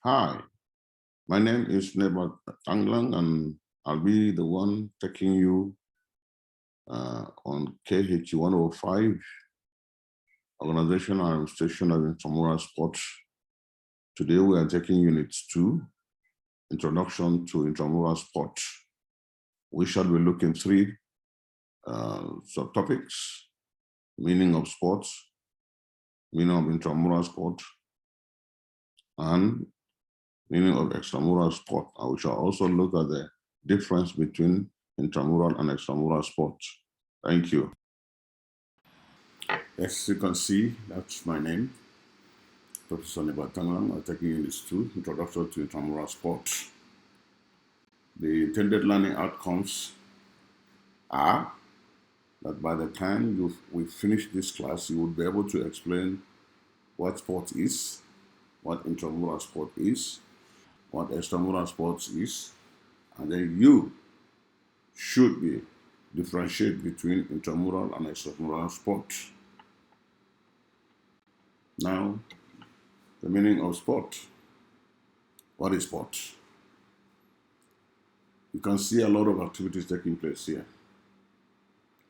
Hi, my name is Nebat Tanglang, and I'll be the one taking you on KH 105, Organization and Administration of Intramural Sports. Today we are taking Unit 2, Introduction to Intramural Sports. We shall be looking at three subtopics: meaning of sports, meaning of intramural sport, and meaning of extramural sport. And we shall also look at the difference between intramural and extramural sports. Thank you. As you can see, that's my name, Professor Nebatangan. I'm taking Unit 2, Introduction to Intramural Sport. The intended learning outcomes are that by the time we finish this class, you will be able to explain what sport is, what intramural sport is, what extramural sports is, and then you should be differentiate between intramural and extramural sports. Now, the meaning of sport. What is sport? You can see a lot of activities taking place here.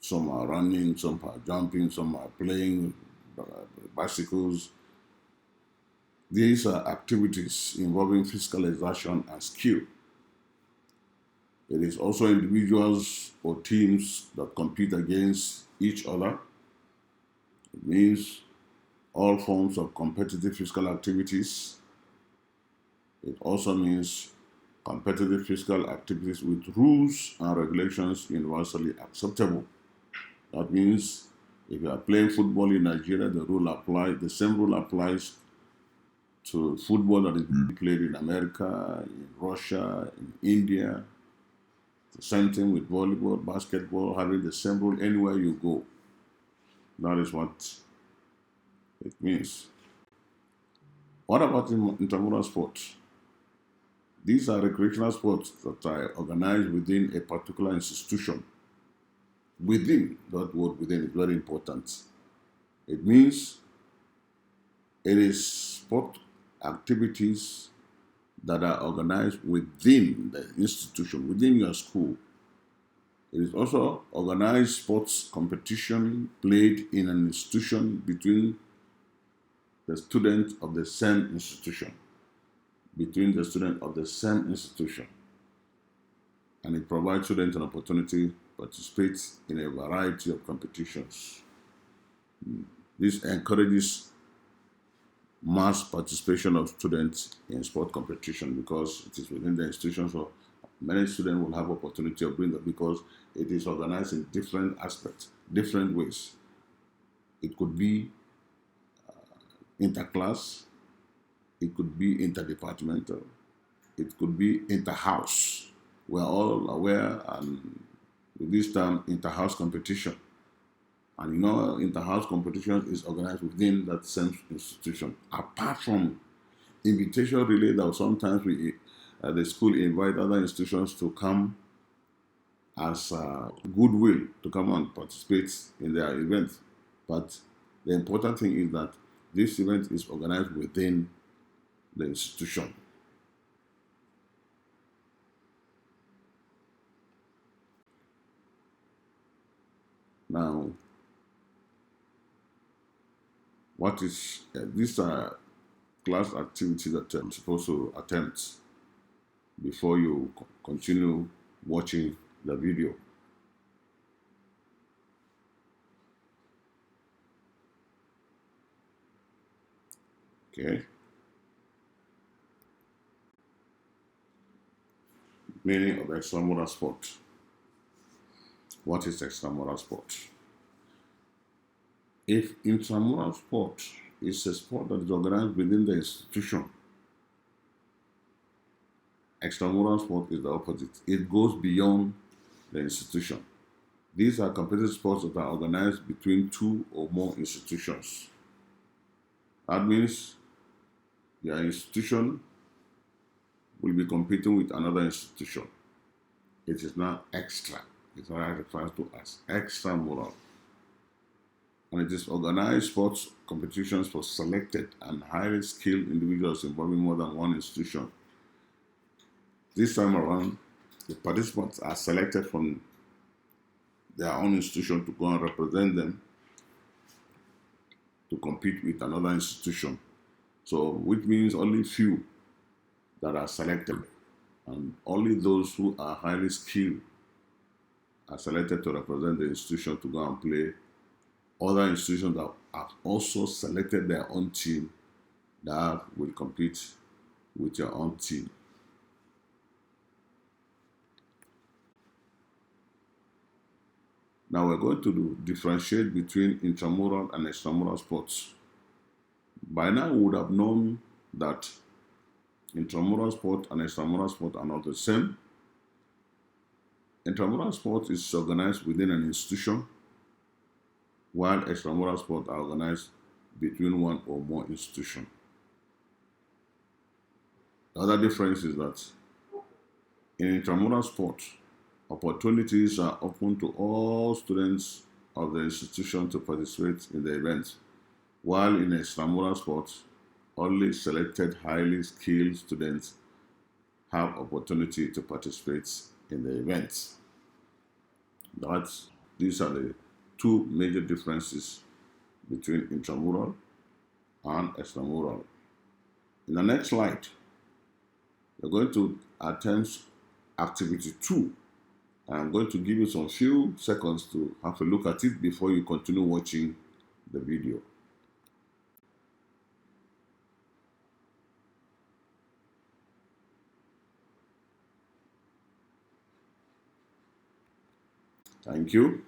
Some are running, some are jumping, some are playing bicycles. These are activities involving physical exertion and skill. It is also individuals or teams that compete against each other. It means all forms of competitive physical activities. It also means competitive physical activities with rules and regulations universally acceptable. That means if you are playing football in Nigeria, the same rule applies to football that is played in America, in Russia, in India. The same thing with volleyball, basketball, having the same rule anywhere you go. That is what it means. What about intramural sports? These are recreational sports that are organized within a particular institution. Within, that word within is very important. It means it is sport activities that are organized within the institution, within your school. It is also organized sports competition played in an institution between the students of the same institution. Between the students of the same institution. And it provides students an opportunity to participate in a variety of competitions. This encourages mass participation of students in sport competition because it is within the institution, so many students will have opportunity of doing that because it is organized in different aspects, different ways. It could be interclass, it could be interdepartmental, it could be interhouse. We're all aware and with this term interhouse competition. And you know, interhouse competition is organized within that same institution. Apart from invitation relay that sometimes the school invite other institutions to come as goodwill to come and participate in their event. But the important thing is that this event is organized within the institution. Now, what is these are class activities that I'm supposed to attempt before you continue watching the video. Okay. Meaning of extramural sport. What is extramural sport? If intramural sport is a sport that is organized within the institution, extramural sport is the opposite. It goes beyond the institution. These are competitive sports that are organized between two or more institutions. That means your institution will be competing with another institution. It is not extra. It's what I refer to as extramural. and it is organized sports competitions for selected and highly skilled individuals involving more than one institution. This time around, the participants are selected from their own institution to go and represent them to compete with another institution. So, which means only few that are selected, and only those who are highly skilled are selected to represent the institution to go and play other institutions that have also selected their own team that will compete with your own team. Now we're going to differentiate between intramural and extramural sports. By now we would have known that intramural sport and extramural sport are not the same. Intramural sport is organized within an institution, while extramural sports are organized between one or more institutions. The other difference is that in intramural sport, opportunities are open to all students of the institution to participate in the event, while in extramural sports, only selected highly skilled students have opportunity to participate in the event. These are the two major differences between intramural and extramural. In the next slide, we're going to attempt activity 2. I'm going to give you some few seconds to have a look at it before you continue watching the video. Thank you.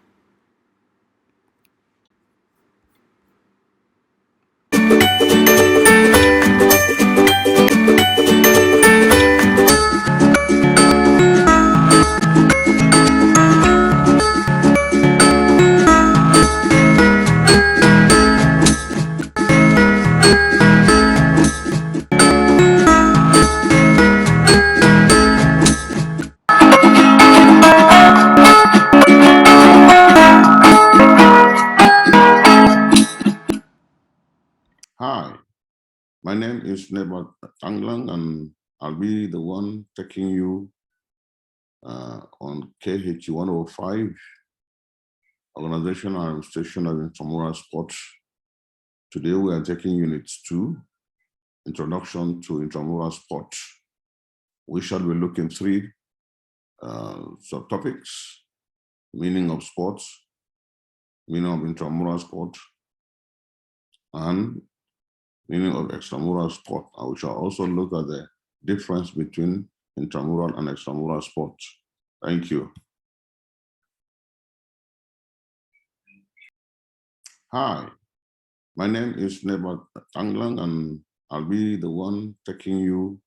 Hi, my name is Nebat Tanglang, and I'll be the one taking you on KH 105, Organization and Administration of Intramural Sports. Today we are taking Unit 2, Introduction to Intramural Sports. We shall be looking at 3 subtopics: meaning of sports, meaning of intramural sport, and meaning of extramural sport. We shall also look at the difference between intramural and extramural sports. Thank you. Hi, my name is Nebat Tanglang, and I'll be the one taking you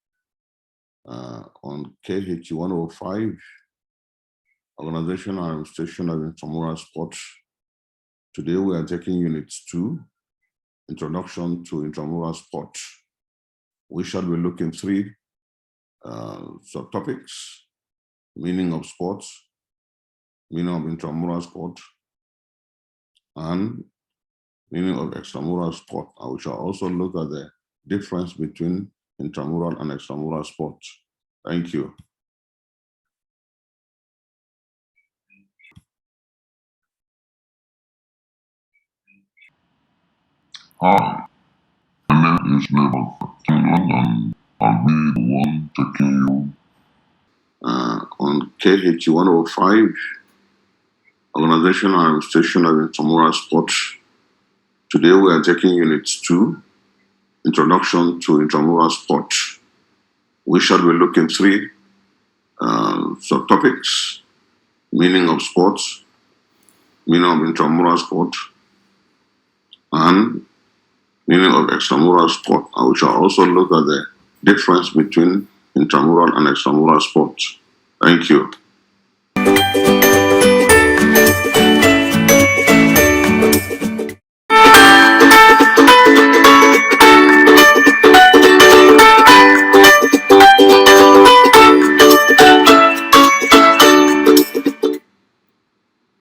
on KH 105, Organization and Administration of Intramural Sports. Today we are taking Unit 2, Introduction to Intramural Sports. We shall be looking at 3 subtopics: meaning of sports, meaning of intramural sport, and meaning of extramural sport. We shall also look at the difference between intramural and extramural sports. Thank you. Hi, my name is Nebat Tanglang, and I'll be the one taking you on KH 105, Organization and Administration of Intramural Sports. Today we are taking Unit 2, Introduction to Intramural Sports. We shall be looking at 3 subtopics: meaning of sports, meaning of intramural sport, and meaning of extramural sport. We shall also look at the difference between intramural and extramural sports. Thank you.